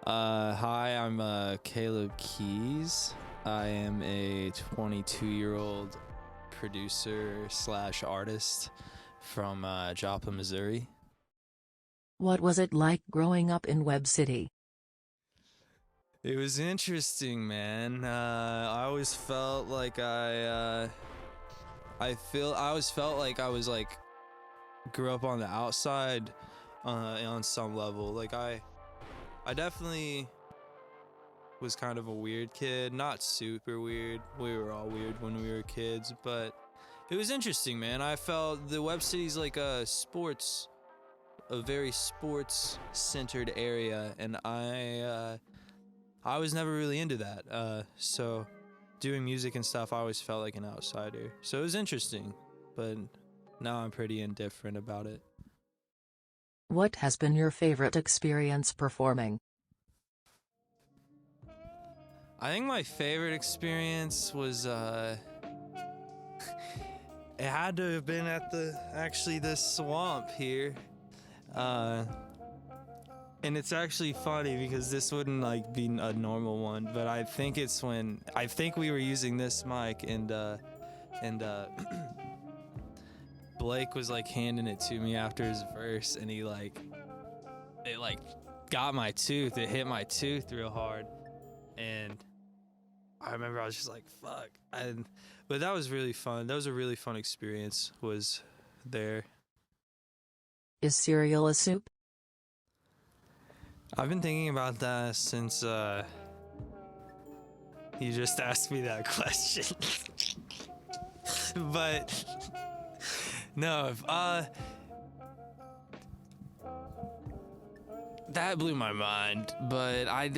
Hi, I'm Caleb Keyz. I am a 22-year-old producer slash artist from Joplin, Missouri. What was it like growing up in Web City? It was interesting, man. I always felt like I always felt like I was like grew up on the outside, on some level. Like I definitely was kind of a weird kid, not super weird. We were all weird when we were kids, but it was interesting, man. I felt the Web City's like a very sports centered area, and I was never really into that. So doing music and stuff, I always felt like an outsider. So it was interesting, but now I'm pretty indifferent about it. What has been your favorite experience performing? I think my favorite experience was it had to have been at the swamp here. And it's actually funny because this wouldn't like be a normal one, but I think we were using this mic and Blake was like handing it to me after his verse, and it got my tooth. It hit my tooth real hard, and I remember I was just like, fuck. But that was really fun. That was a really fun experience, was there. Is cereal a soup? I've been thinking about that since you just asked me that question. But no, that blew my mind, but I'm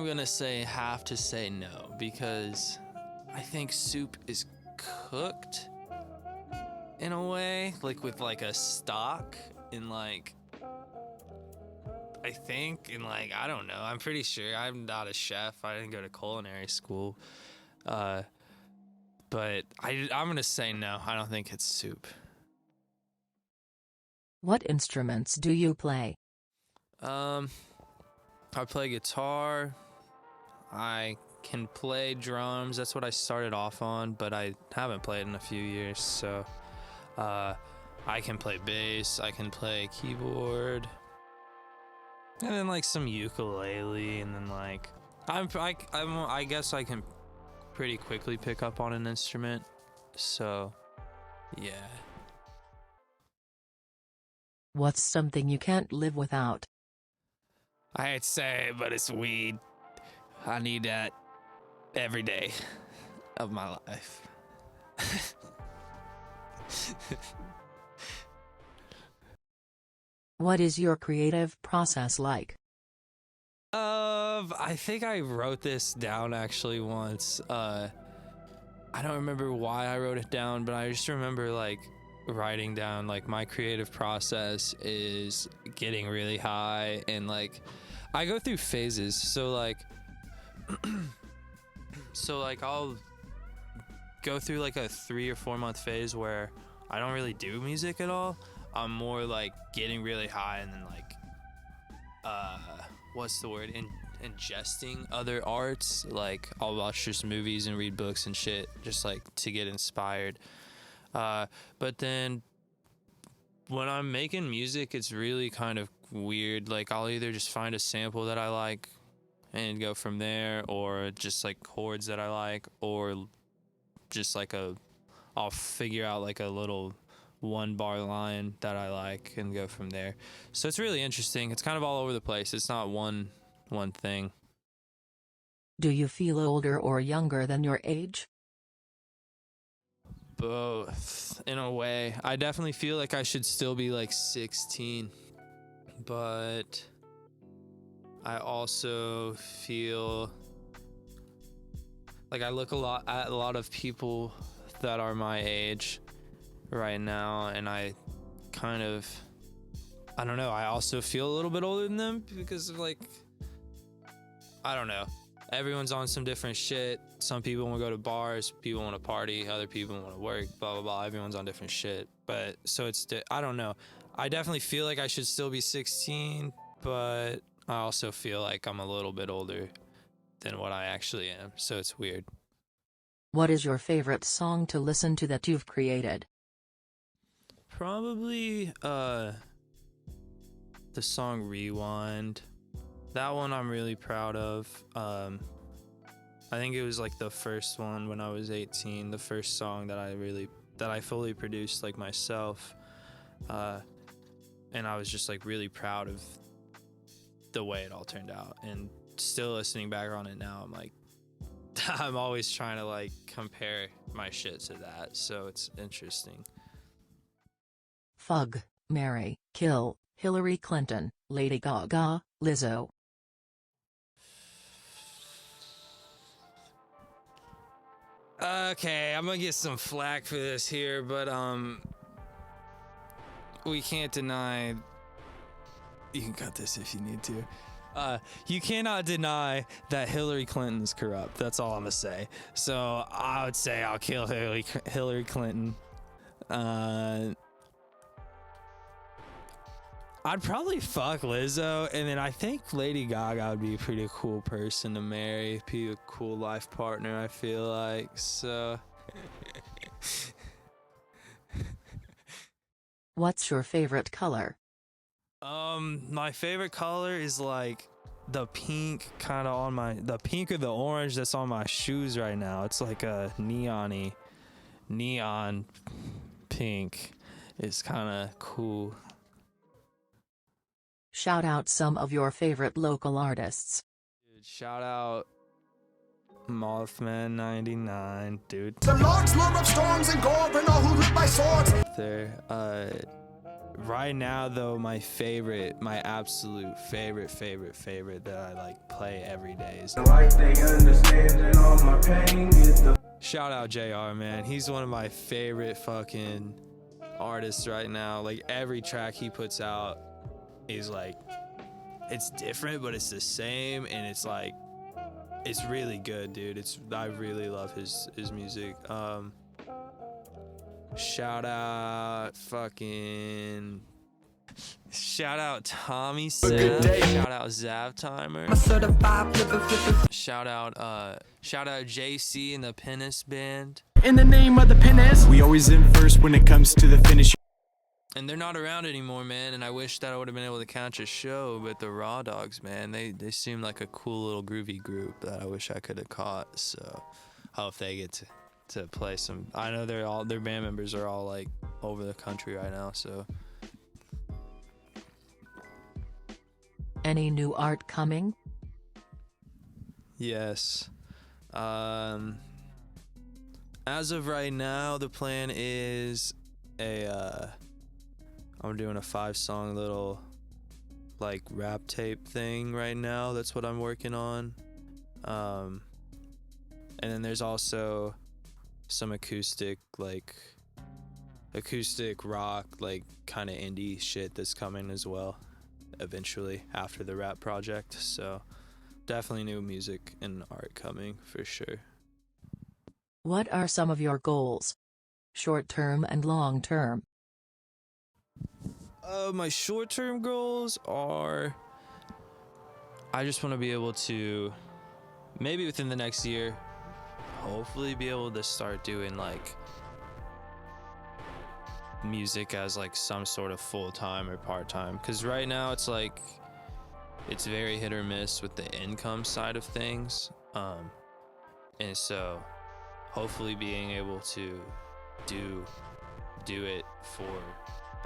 gonna have to say no, because I think soup is cooked in a way, like with like a stock, and like I don't know. I'm pretty sure. I'm not a chef. I didn't go to culinary school. But I'm gonna say no. I don't think it's soup. What instruments do you play? I play guitar. I can play drums. That's what I started off on, but I haven't played in a few years. So, I can play bass. I can play keyboard. And then like some ukulele, and then like I guess I can pretty quickly pick up on an instrument. So, yeah. What's something you can't live without? I hate to say it, but it's weed. I need that every day of my life. What is your creative process like? I think I wrote this down actually once. I don't remember why I wrote it down, but I just remember like writing down like my creative process is getting really high, and like I go through phases. So like I'll go through like a 3 or 4 month phase where I don't really do music at all. I'm more like getting really high, and then like what's the word, ingesting other arts. Like I'll watch just movies and read books and shit just like to get inspired. But then when I'm making music, it's really kind of weird. Like I'll either just find a sample that I like and go from there, or just like chords that I like, or just like I'll figure out like a little 1-bar line that I like and go from there. So it's really interesting. It's kind of all over the place. It's not one thing. Do you feel older or younger than your age? Both, in a way. I definitely feel like I should still be like 16, but I also feel like I look at a lot of people that are my age right now, and I don't know, I also feel a little bit older than them, because of like, I don't know, everyone's on some different shit. Some people want to go to bars, people want to party, other people want to work, blah blah blah. Everyone's on different shit. But so I don't know, I definitely feel like I should still be 16, but I also feel like I'm a little bit older than what I actually am, so it's weird. What is your favorite song to listen to that you've created? Probably the song Rewind. That one I'm really proud of. I think it was like the first one when I was 18, the first song that I fully produced like myself. And I was just like really proud of the way it all turned out. And still listening back on it now, I'm like, I'm always trying to like compare my shit to that, so it's interesting. Fug, marry, kill, Hillary Clinton, Lady Gaga, Lizzo. Okay, I'm gonna get some flack for this here, but we can't deny. You can cut this if you need to. You cannot deny that Hillary Clinton's corrupt. That's all I'm gonna say. So I would say I'll kill Hillary Clinton. I'd probably fuck Lizzo, and then I think Lady Gaga would be a pretty cool person to marry, be a cool life partner, I feel like. So What's your favorite color? My favorite color is like the pink kind of on the pink or the orange that's on my shoes right now. It's like a neon pink. It's kind of cool. Shout out some of your favorite local artists. Dude, shout out Mothman 99, dude. The Lord's love of storms and gore and all who live by swords. There. Right now though, my absolute favorite that I like play every day is like they understand all my pain. Shout out JR, man. He's one of my favorite fucking artists right now. Like every track he puts out is like, it's different, but it's the same, and it's like, it's really good, dude. I really love his music. Shout out Tommy Sev. Shout out Zav Timer. Shout out JC and the Penis Band. In the name of the penis, we always in first when it comes to the finish. And they're not around anymore, man, and I wish that I would have been able to catch a show, but the Raw Dogs, man, they seem like a cool little groovy group that I wish I could have caught. So I hope they get to play some. I know their band members are all like over the country right now, so. Any new art coming? Yes. As of right now, the plan is I'm doing a 5-song little like rap tape thing right now. That's what I'm working on. And then there's also some acoustic rock, like kind of indie shit that's coming as well eventually after the rap project. So definitely new music and art coming for sure. What are some of your goals? Short-term and long-term. My short-term goals are, I just want to be able to, maybe within the next year, hopefully be able to start doing like music as like some sort of full-time or part-time, because right now it's like it's very hit or miss with the income side of things, and so hopefully being able to do it for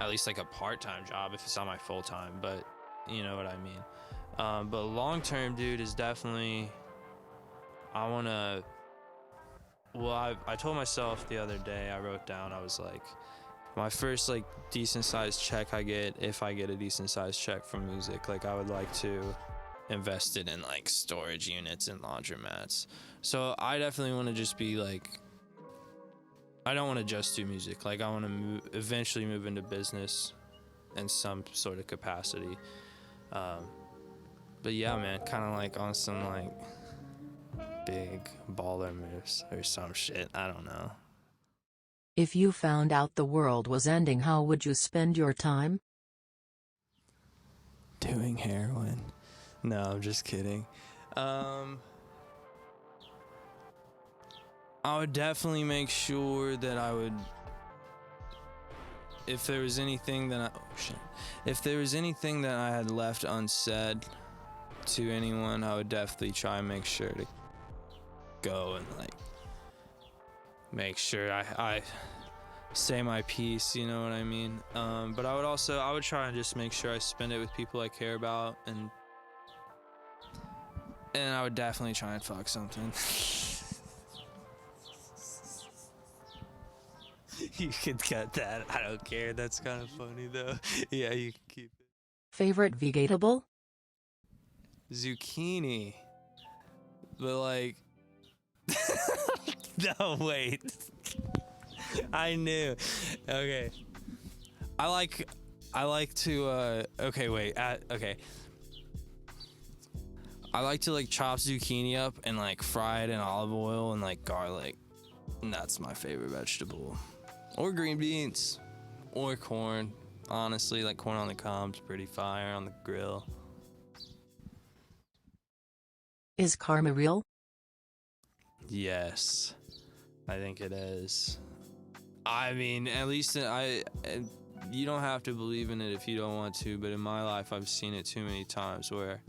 at least like a part-time job if it's not my full-time, but you know what I mean. But long-term, dude, is definitely, I want to, well, I told myself the other day, I wrote down, I was like, my first like decent sized check I get, if I get a decent sized check from music, like I would like to invest it in like storage units and laundromats. So I definitely want to just be like, I don't want to just do music. Like I want to eventually move into business in some sort of capacity. But yeah, man, kind of like on some like big baller moves or some shit. I don't know. If you found out the world was ending, how would you spend your time? Doing heroin. No, I'm just kidding. I would definitely make sure that I would, if there was anything that if there was anything that I had left unsaid to anyone, I would definitely try and make sure to go and like make sure I say my piece, you know what I mean? But I would try and just make sure I spend it with people I care about, and I would definitely try and fuck something. You could cut that. I don't care. That's kind of funny though. Yeah, you can keep it. Favorite vegetable? Zucchini. But like no, wait. I knew. Okay. I like to okay, wait. Okay. I like to like chop zucchini up and like fry it in olive oil and like garlic. And that's my favorite vegetable. Or green beans. Or corn. Honestly, like corn on the cob's pretty fire on the grill. Is karma real? Yes. I think it is. I mean, at least you don't have to believe in it if you don't want to, but in my life I've seen it too many times where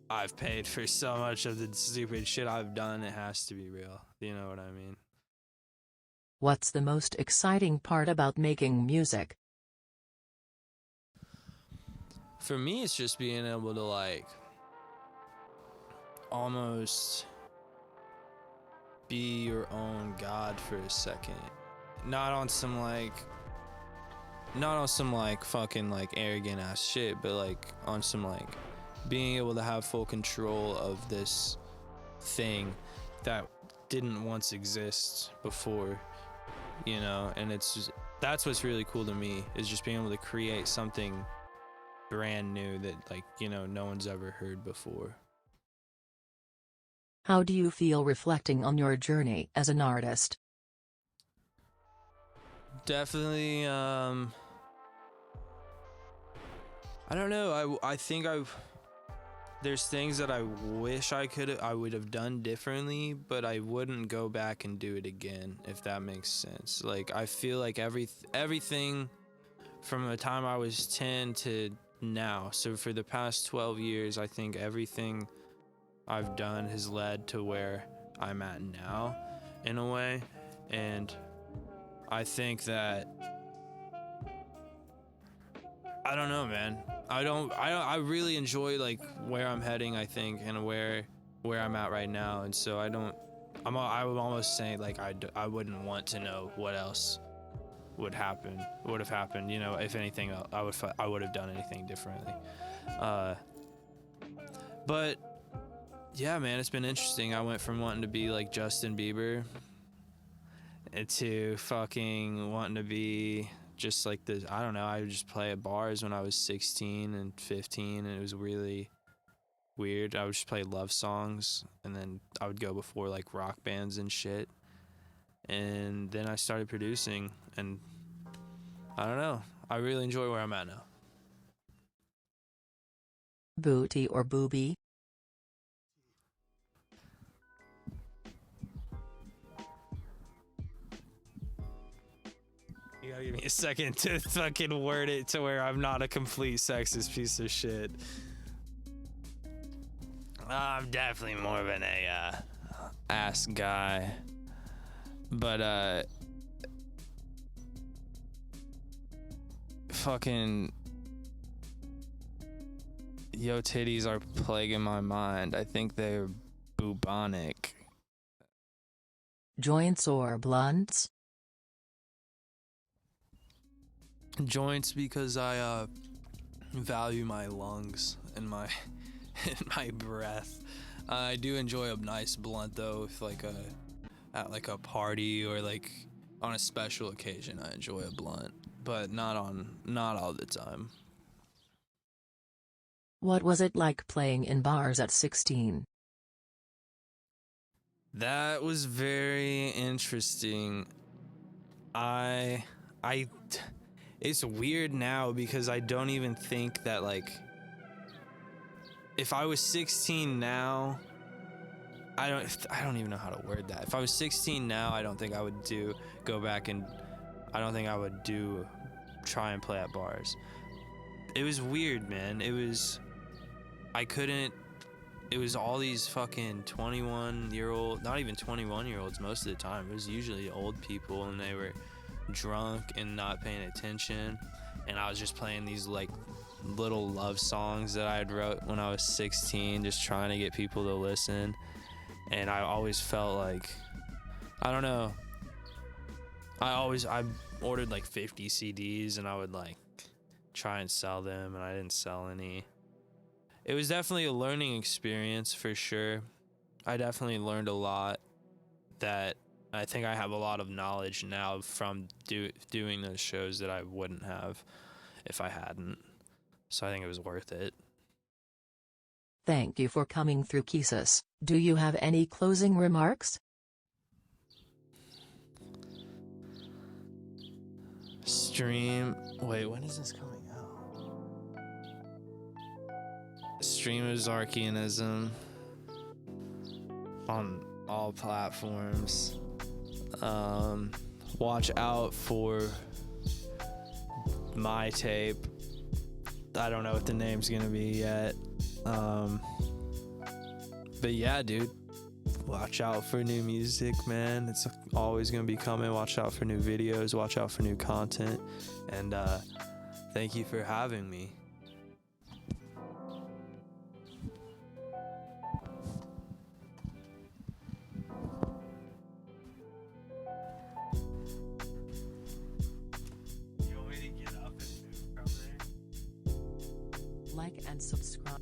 I've paid for so much of the stupid shit I've done, it has to be real. You know what I mean? What's the most exciting part about making music? For me, it's just being able to like almost be your own god for a second. Not on some fucking like arrogant ass shit, but like on some like being able to have full control of this thing that didn't once exist before, you know. And it's just, that's what's really cool to me, is just being able to create something brand new that, like, you know, no one's ever heard before. How do you feel reflecting on your journey as an artist? Definitely, I don't know. I think there's things that I wish I would have done differently, but I wouldn't go back and do it again, if that makes sense. Like, I feel like everything from the time I was 10 to now, so for the past 12 years, I think everything I've done has led to where I'm at now, in a way. And I think that, I don't know, man. I really enjoy like where I'm heading, I think, and where I'm at right now. And so I would almost say like I wouldn't want to know what else would have happened, you know. If anything, I would have done anything differently. But yeah, man, it's been interesting. I went from wanting to be like Justin Bieber to fucking wanting to be just like this. I don't know. I would just play at bars when I was 16 and 15, and it was really weird. I would just play love songs, and then I would go before like rock bands and shit. And then I started producing, and I don't know. I really enjoy where I'm at now. Booty or booby? You gotta give me a second to fucking word it to where I'm not a complete sexist piece of shit. I'm definitely more of an ass guy. But fucking yo titties are plaguing my mind. I think they're bubonic. Joints or blunts? Joints, because I value my lungs and my and my breath. I do enjoy a nice blunt though, if like at like a party or like on a special occasion. I enjoy a blunt, but not all the time. What was it like playing in bars at 16? That was very interesting. It's weird now because I don't even think that like if I was 16 now, I don't even know how to word that. If I was 16 now, I don't think I would go back and I don't think I would try and play at bars. It was weird, man. It was all these fucking 21-year-old, not even 21-year-olds most of the time. It was usually old people, and they were drunk and not paying attention. And I was just playing these like little love songs that I had wrote when I was 16, just trying to get people to listen. And I always felt like, I don't know, I ordered like 50 CDs and I would like try and sell them, and I didn't sell any. It was definitely a learning experience for sure. I definitely learned a lot that I think I have a lot of knowledge now from doing those shows that I wouldn't have if I hadn't. So I think it was worth it. Thank you for coming through, Keyz. Do you have any closing remarks? Wait, when is this coming out? Stream Ozarkianism on all platforms. Watch out for my tape. I don't know what the name's gonna be yet. But yeah, dude, watch out for new music, man. It's always gonna be coming. Watch out for new videos, watch out for new content, and thank you for having me. Like and subscribe.